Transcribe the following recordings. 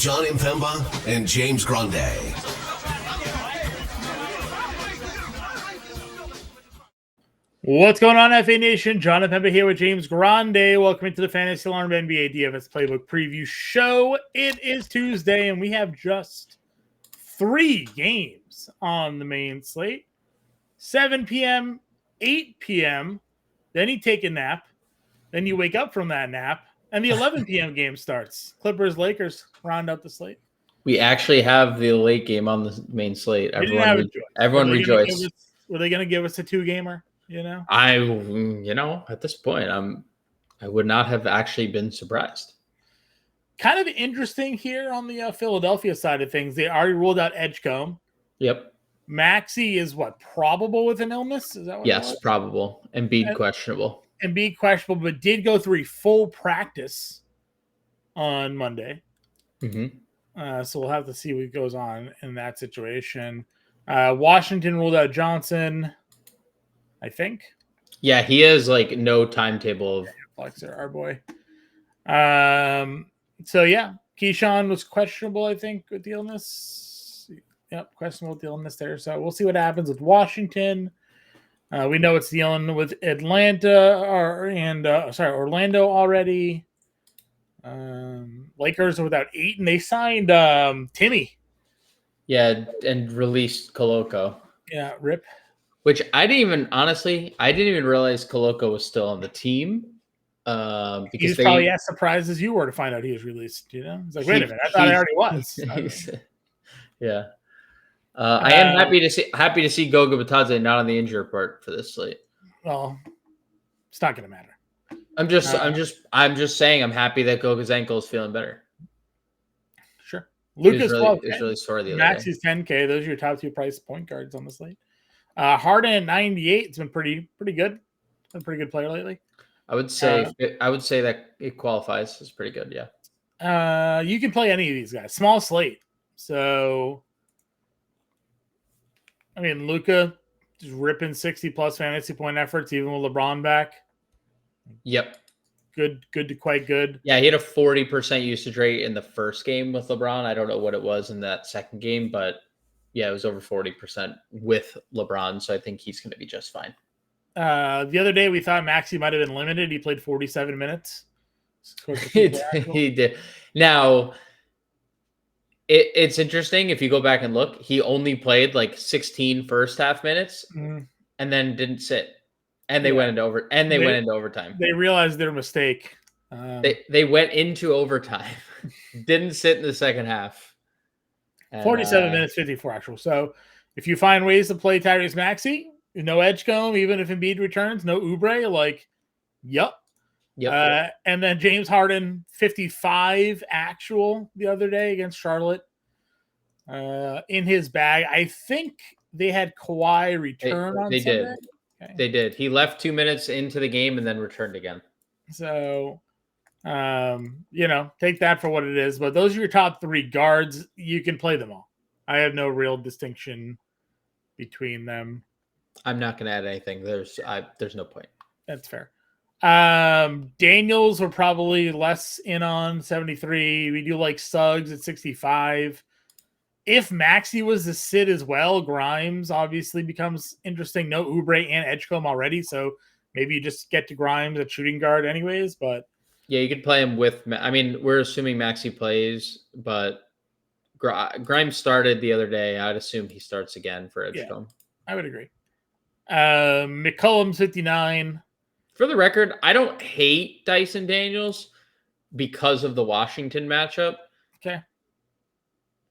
Jon Impemba and James Grande. What's going on, FA Nation? Jon Impemba here with James Grande. Welcome into the Fantasy Alarm NBA DFS Playbook Preview Show. It is Tuesday, and we have just 3 games on the main slate. 7 p.m., 8 p.m., then you take a nap, then you wake up from that nap, and the 11 p.m. game starts. Clippers, Lakers round out the slate. We actually have the late game on the main slate. Everyone rejoice. Were they going to give us a 2-gamer? You know, at this point, I would not have actually been surprised. Kind of interesting here on the Philadelphia side of things. They already ruled out Edgecombe. Yep. Maxey is probable with an illness? Is that what? Yes, probable. Embiid questionable. Embiid questionable, but did go through a full practice on Monday. Mm-hmm. So we'll have to see what goes on in that situation. Washington ruled out Johnson, I think. Yeah, he has no timetable. Flexer, our boy. So yeah, Keyshawn was questionable, I think, with the illness. Yep, questionable with the illness there. So we'll see what happens with Washington. We know it's dealing with Orlando already. Lakers are without 8, and they signed Timmy. Yeah, and released Koloko. Yeah, rip. Which I didn't even realize Koloko was still on the team. Because he was probably as surprised as you were to find out he was released. You know, he's like, "Wait a minute, I thought I already was." Yeah, I am happy to see Goga Batadze not on the injury report for this slate. Well, it's not going to matter. I'm just saying I'm happy that Goga's ankle is feeling better. Sure, Lucas is really sore the other day. Max is 10K. Those are your top 2 price point guards on the slate. Harden at 98. It's been pretty good. Been a pretty good player lately. I would say that it qualifies as pretty good. Yeah. You can play any of these guys. Small slate. So, I mean, Luka just ripping 60+ fantasy point efforts, even with LeBron back. Yep. Good to quite good. Yeah, he had a 40% usage rate in the first game with LeBron. I don't know what it was in that second game, but yeah, it was over 40% with LeBron. So I think he's going to be just fine. The other day we thought Maxey might have been limited. He played 47 minutes. He did. Now, it's interesting if you go back and look. He only played 16 first half minutes and then didn't sit. And they went into overtime. They realized their mistake. They went into overtime. Didn't sit in the second half. 47 minutes, 54 actual. So if you find ways to play Tyrese Maxey, no Edgecombe, even if Embiid returns, no Oubre, yep. And then James Harden, 55 actual the other day against Charlotte in his bag. I think they had Kawhi return on Sunday. Did. Okay. They did. He left 2 minutes into the game and then returned again. So, take that for what it is. But those are your top 3 guards. You can play them all. I have no real distinction between them. I'm not going to add anything. There's no point. That's fair. Daniels were probably less in on 73. We do like Suggs at 65. If Maxey was to sit as well, Grimes obviously becomes interesting. No Oubre and Edgecombe already, so maybe you just get to Grimes at shooting guard anyways. But yeah, you could play him with. I mean, we're assuming Maxey plays, but Grimes started the other day. I'd assume he starts again for Edgecombe. Yeah, I would agree. McCollum's 59. For the record, I don't hate Dyson Daniels because of the Washington matchup. Okay.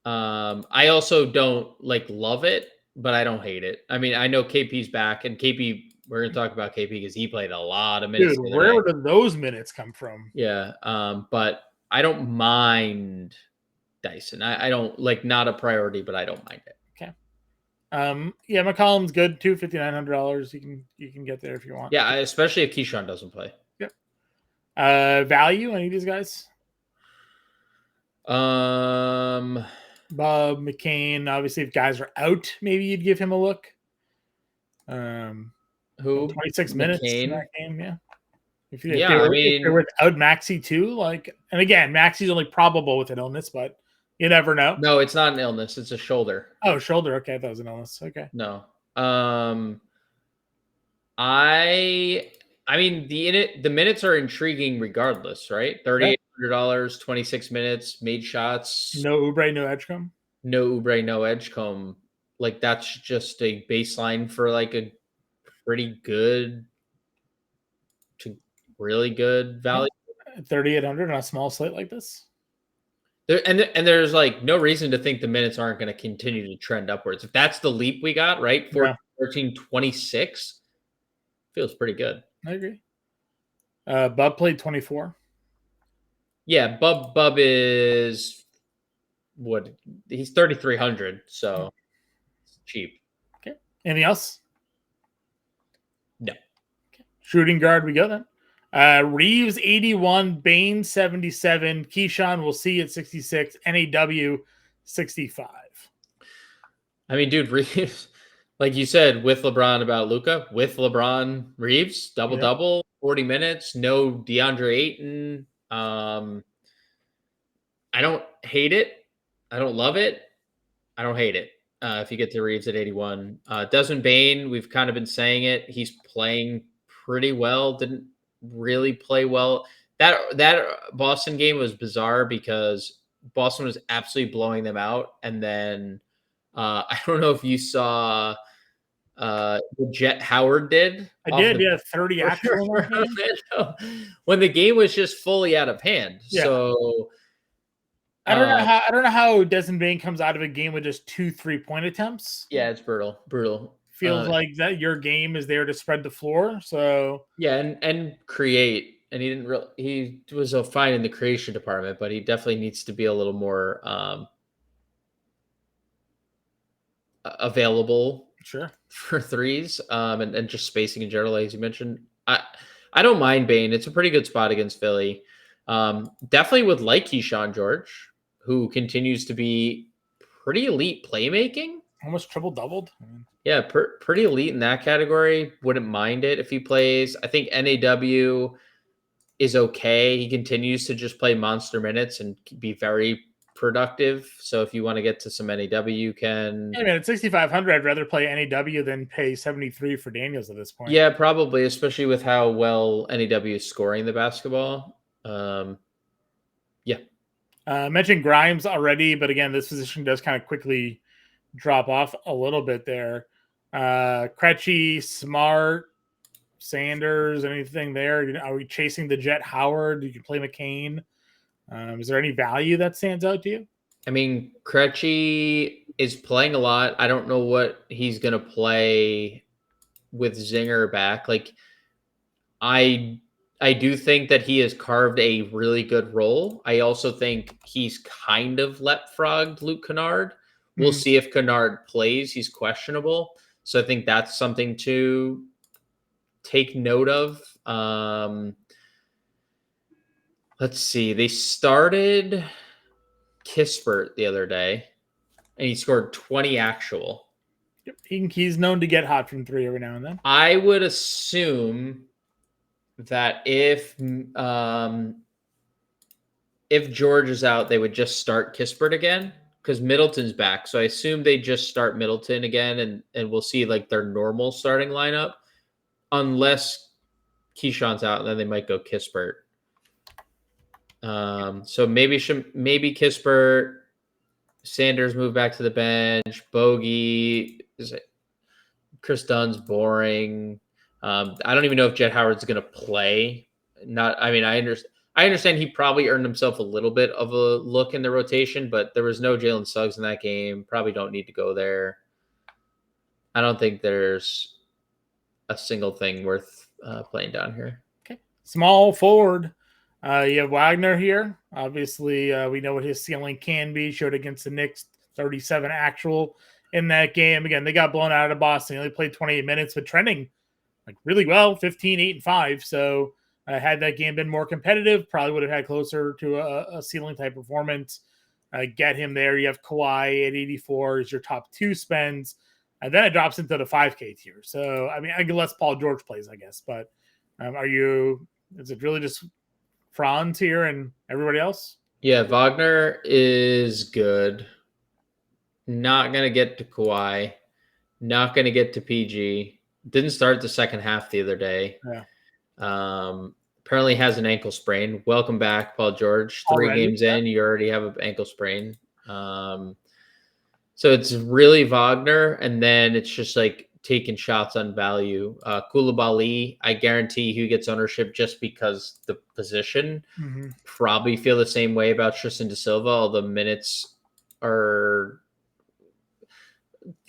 I also don't love it, but I don't hate it. I mean, I know KP's back, and KP, we're going to talk about KP because he played a lot of minutes. Dude, where did those minutes come from? Yeah. But I don't mind Dyson. I don't not a priority, but I don't mind it. Okay. Yeah, McCollum's good too. $5,900. You can get there if you want. Yeah, especially if Keyshawn doesn't play. Yep. Value, any of these guys? Bob McCain. Obviously, if guys are out, maybe you'd give him a look. Who? 26 minutes in that game, yeah. If they're without Maxey too, and again, Maxey's only probable with an illness, but You never know. No, it's not an illness. It's a shoulder. Oh, shoulder. Okay, that was an illness. Okay. No. I mean the minutes are intriguing regardless, right? $3,800, 26 minutes, made shots, No Oubre, no Edgecombe. no Oubre, no Edgecombe. Like that's just a baseline for like a pretty good to really good value. 3,800 on a small slate like this. There's like no reason to think the minutes aren't going to continue to trend upwards. If that's the leap we got, right? 14, 26 feels pretty good. I agree. Bub played 24. Yeah, Bub is what he's 3,300, so it's cheap. Okay. Anything else? No. Okay. Shooting guard, we go then. Reeves 81, Bain 77, Keyshawn we'll see at 66, NAW 65. I mean, dude, Reeves, like you said, with LeBron about Luka, with LeBron Reeves, double, 40 minutes, no DeAndre Ayton. I don't hate it. I don't love it. I don't hate it. If you get to Reeves at 81. Desmond Bain, we've kind of been saying it. He's playing pretty well. Didn't really play well. That Boston game was bizarre because Boston was absolutely blowing them out. And then I don't know if you saw what Jet Howard did. I did, 30 actual. When the game was just fully out of hand. Yeah. So I don't know how Desmond Bain comes out of a game with just 2 3-point attempts. Yeah, it's brutal. Feels like that your game is there to spread the floor. So yeah, and create. And he didn't really. He was fine in the creation department, but he definitely needs to be a little more available. Sure. For threes, and just spacing in general, as you mentioned. I don't mind Bain. It's a pretty good spot against Philly. Definitely would like Keyshawn George, who continues to be pretty elite playmaking. Almost triple-doubled. Yeah, pretty elite in that category. Wouldn't mind it if he plays. I think NAW is okay. He continues to just play monster minutes and be very productive. So if you want to get to some NAW, you can. I mean, at 6,500, I'd rather play NAW than pay 73 for Daniels at this point. Yeah, probably, especially with how well NAW is scoring the basketball. Yeah. I mentioned Grimes already, but again, this position does kind of quickly drop off a little bit there. Krejci, Smart, Sanders, anything there? Are we chasing the Jet Howard? You can play McCain. Is there any value that stands out to you? I mean, Krejci is playing a lot. I don't know what he's going to play with Zinger back. Like, I do think that he has carved a really good role. I also think he's kind of leapfrogged Luke Kennard. We'll see if Kennard plays. He's questionable. So I think that's something to take note of. Let's see. They started Kispert the other day, and he scored 20 actual. He's known to get hot from 3 every now and then. I would assume that if George is out, they would just start Kispert again because Middleton's back. So I assume they just start Middleton again, and we'll see like their normal starting lineup, unless Keyshawn's out, and then they might go Kispert. So maybe Kispert, Sanders move back to the bench. Bogey, Chris Dunn's boring. I don't even know if Jet Howard's going to play. I understand he probably earned himself a little bit of a look in the rotation, but there was no Jalen Suggs in that game. Probably don't need to go there. I don't think there's a single thing worth playing down here. Okay. Small forward. You have Wagner here. Obviously, we know what his ceiling can be. Showed against the Knicks, 37 actual in that game. Again, they got blown out of Boston. They only played 28 minutes, but trending like really well, 15, 8, and 5. So had that game been more competitive, probably would have had closer to a ceiling type performance. Get him there. You have Kawhi at 84 is your top 2 spends. And then it drops into the 5K tier. So, I mean, unless Paul George plays, I guess. But is it really just Franz here and everybody else? Yeah, Wagner is good. Not going to get to Kawhi. Not going to get to PG. Didn't start the second half the other day. Yeah. Apparently has an ankle sprain. Welcome back, Paul George. 3 games in, you already have an ankle sprain. So it's really Wagner, and then it's just like taking shots on value. Koulibaly, I guarantee he gets ownership just because the position. Mm-hmm. Probably feel the same way about Tristan Da Silva, all the minutes are.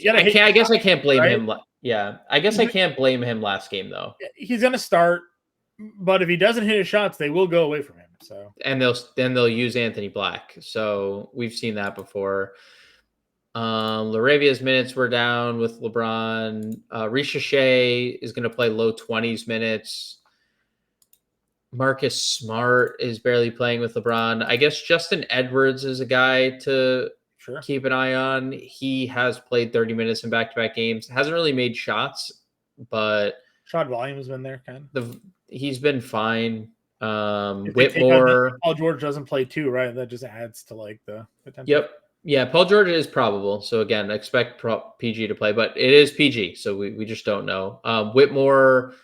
I guess I can't blame him. Yeah, I guess I can't blame him last game though. He's gonna start, but if he doesn't hit his shots, they will go away from him. So and they'll use Anthony Black. So we've seen that before. Laravia's minutes were down with LeBron. Ricochet is going to play low 20s minutes. Marcus Smart is barely playing with LeBron. I guess Justin Edwards is a guy to keep an eye on. He has played 30 minutes in back-to-back games. Hasn't really made shots, but shot volume has been there. He's been fine. Whitmore. Paul George doesn't play too, right? That just adds to like the potential. Yep. Yeah, Paul George is probable. So again, expect PG to play, but it is PG, so we just don't know. Whitmore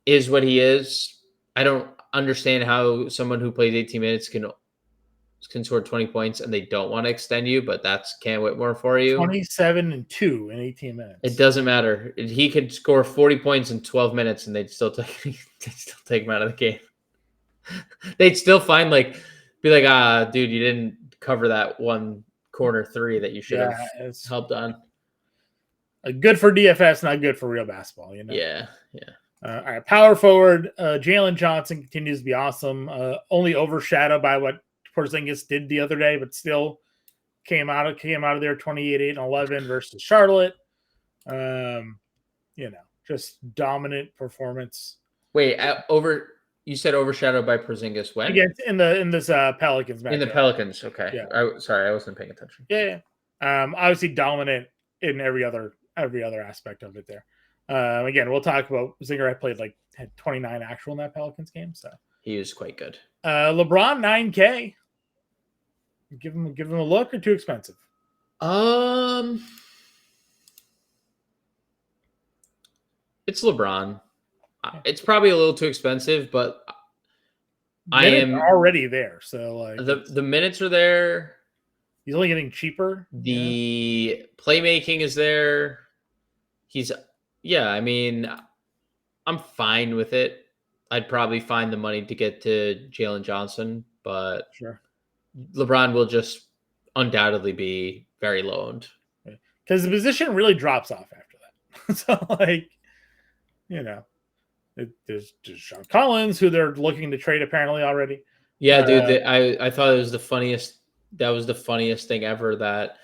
is what he is. I don't understand how someone who plays 18 minutes can score 20 points and they don't want to extend you, but that's Cam Whitmore for you. 27 and 2 in 18 minutes. It doesn't matter. He could score 40 points in 12 minutes and they'd still take him out of the game. They'd still find be like, dude, you didn't cover that one corner 3 that you should have helped on. Good for DFS, not good for real basketball, Yeah. All right, power forward. Jalen Johnson continues to be awesome. Only overshadowed by what Porzingis did the other day, but still came out of there 28, 8, and 11 versus Charlotte. Just dominant performance. Wait, you said overshadowed by Porzingis when? Again, in this Pelicans match. In the Pelicans, okay. Yeah. Sorry, I wasn't paying attention. Yeah. Obviously dominant in every other aspect of it there. Again, we'll talk about Zinger. I had 29 actual in that Pelicans game, so he was quite good. LeBron 9K. Give him a look or too expensive? It's LeBron. It's probably a little too expensive, but I am already there. So the minutes are there. He's only getting cheaper. The playmaking is there. I'm fine with it. I'd probably find the money to get to Jalen Johnson, but LeBron will just undoubtedly be very low owned. Because the position really drops off after that. So, there's Sean Collins, who they're looking to trade apparently already. Yeah, dude, I thought it was the funniest. That was the funniest thing ever, that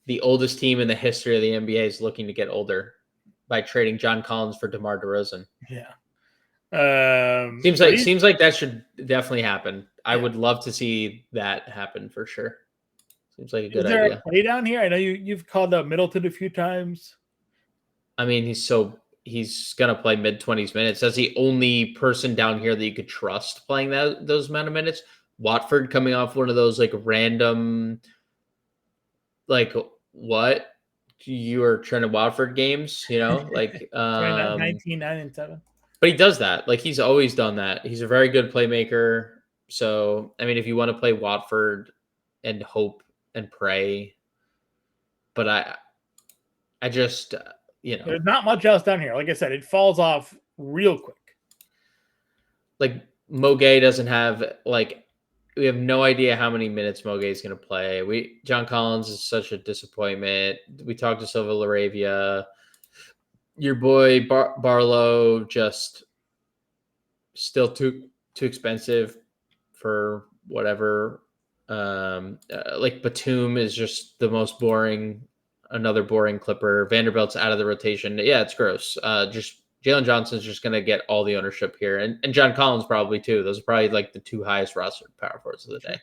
the oldest team in the history of the NBA is looking to get older by trading John Collins for DeMar DeRozan. Yeah. Seems like that should definitely happen. I would love to see that happen for sure. Seems like a good idea. Is there a play down here? I know you've called out Middleton a few times. I mean, he's gonna play mid-20s minutes. That's the only person down here that you could trust playing those amount of minutes. Watford coming off one of those random, what you are trying to Watford games, 19, 9, and 7. But he does that. He's always done that. He's a very good playmaker. So, I mean, if you want to play Watford and hope and pray, but I just, there's not much else down here. Like I said, it falls off real quick. Mogay doesn't have, we have no idea how many minutes Mogay is going to play. John Collins is such a disappointment. We talked to Silva Laravia. Your boy Barlow just still too expensive for whatever. Batum is just the most boring. Another boring Clipper. Vanderbilt's out of the rotation. Yeah, it's gross. Just Jalen Johnson's just going to get all the ownership here. And John Collins probably too. Those are probably the 2 highest roster power forwards of the day.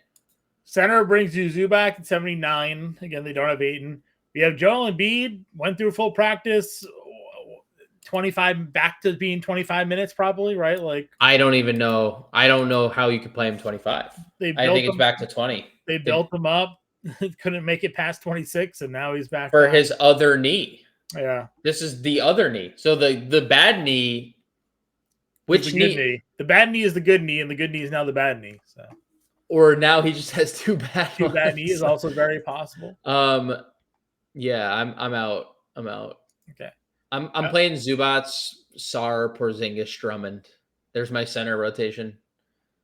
Center brings you Zubac at 79. Again, they don't have Ayton. We have Joel Embiid. Went through full practice. 25 back to being 25 minutes probably, right? I don't even know. I don't know how you could play him 25. I think it's back to 20. They built him up, couldn't make it past 26, and now he's back for down. his other knee. Yeah, this is the other knee. So the bad knee. Which the knee? The bad knee is the good knee, and the good knee is now the bad knee. So, or now he just has two bad knee is also very possible. Yeah, I'm out. Okay. I'm playing Zubats, Sar, Porzingis, Drummond. There's my center rotation.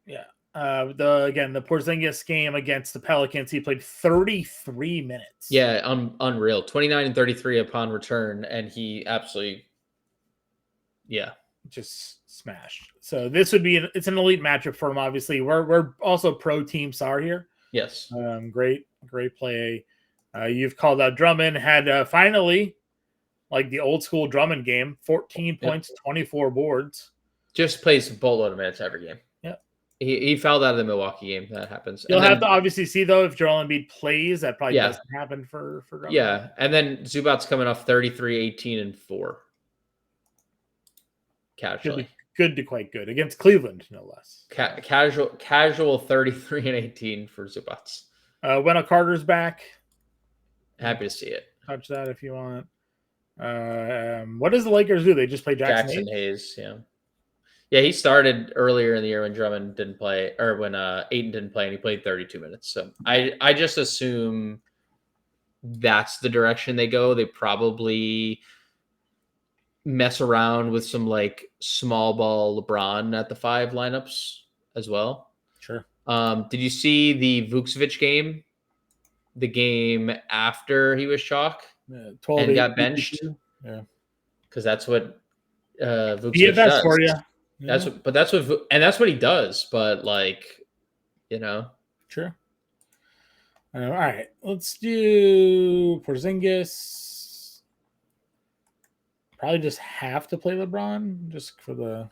Yeah. The Porzingis game against the Pelicans, he played 33 minutes. Yeah, unreal. 29 and 33 upon return, and he absolutely, just smashed. So this would be it's an elite matchup for him. Obviously, we're also pro team Sar here. Yes. Great play. You've called out Drummond. Had finally, like the old school Drummond game, 14 points, 24 boards. Just plays a boatload of minutes every game. Yep. He fouled out of the Milwaukee game. That happens. You'll have to obviously see though if Joel Embiid plays. That probably doesn't happen for Drummond. Yeah, and then Zubats coming off 33, 18, and 4. Casually. Good to quite good against Cleveland, no less. Casual 33 and 18 for Zubats. Wendell Carter's back. Happy to see it. Touch that if you want. What does the Lakers do? They just play Jackson Hayes. Yeah, he started earlier in the year when Drummond didn't play, or when Ayton didn't play, and he played 32 minutes. So I just assume that's the direction they go. They probably mess around with some like small ball LeBron at the 5 lineups as well. Sure. Did you see the Vucevic game? The game after he was chalk and got benched? Yeah, because that's what Vucevic DFS does. For you. Yeah. That's what he does. But like, Sure. All right, let's do Porzingis. Probably just have to play LeBron just for the.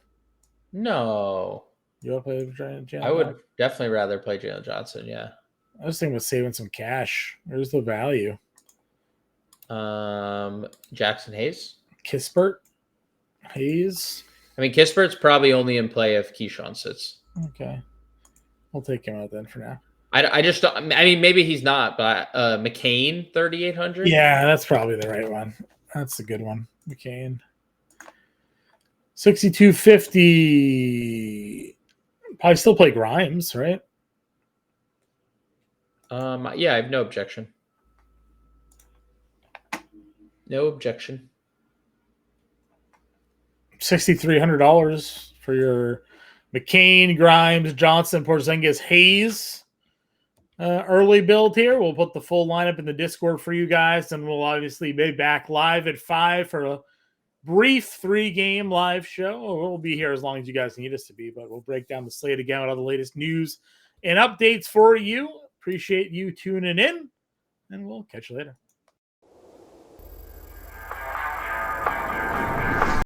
No, you want to play Jalen? I would definitely rather play Jalen Johnson. Yeah, I was thinking of saving some cash. Where's the value? Jackson Hayes, Kispert, Hayes. I mean, Kispert's probably only in play if Keyshawn sits. Okay, I'll take him out then for now. I just don't. I mean, maybe he's not, but McCain 3,800. Yeah, that's probably the right one. That's a good one. McCain 6250. Probably still play Grimes, right? Yeah, I have no objection. No objection. $6,300 for your McCain, Grimes, Johnson, Porzingis, Hayes early build here. We'll put the full lineup in the Discord for you guys, and we'll obviously be back live at 5 for a brief 3-game live show. We'll be here as long as you guys need us to be, but we'll break down the slate again with all the latest news and updates for you. Appreciate you tuning in, and we'll catch you later.